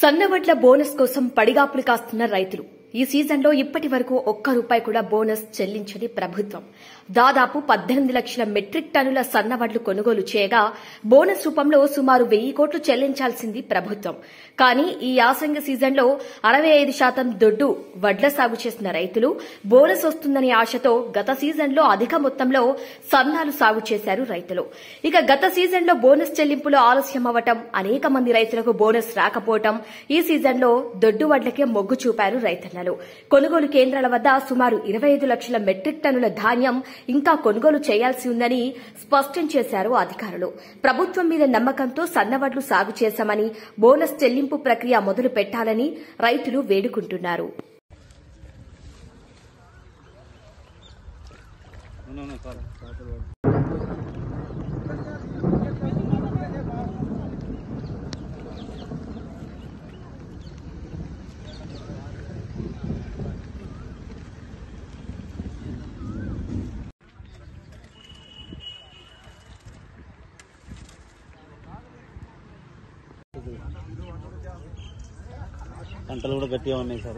సన్నవడ్ల bonus కోసం పడిగాపులు కాస్తున్న రైతులు ఈ సీజన్లో ఇప్పటి వరకు ఒక్క రూపాయి కూడా బోనస్ చెల్లించని ప్రభుత్వం దాదాపు 18 లక్షల మెట్రిక్ టన్నుల సన్నవడ్లు కొనుగోలు చేయగా బోనస్ రూపంలో సుమారు 1000 కోట్లు చెల్లించాల్సింది ప్రభుత్వం. కానీ ఈ యాసంగి సీజన్లో 65% దొడ్డు వడ్ల సాగు చేసిన రైతులు బోనస్ వస్తుందనే ఆశతో గత సీజన్లో అధిక మొత్తంలో సన్నాలు సాగు చేశారు రైతులు. ఇక గత సీజన్లో బోనస్ చెల్లింపులు ఆలస్యం అవ్వటం, అనేక మంది రైతులకు బోనస్ రాకపోవటం ఈ సీజన్లో దొడ్డు వడ్లకే మొగ్గు చూపారు రైతులు. కొనుగోలు కేంద్రాల వద్ద సుమారు 25 లక్షల మెట్రిక్ టన్నుల ధాన్యం ఇంకా కొనుగోలు చేయాల్సి ఉందని స్పష్టం చేశారు అధికారులు. ప్రభుత్వం మీద నమ్మకంతో సన్నవడ్లు సాగు చేశామని బోనస్ చెల్లింపు ప్రక్రియ మొదలు పెట్టాలని రైతులు వేడుకుంటున్నారు. పంటలు కూడా గట్టిగా ఉన్నాయి సార్.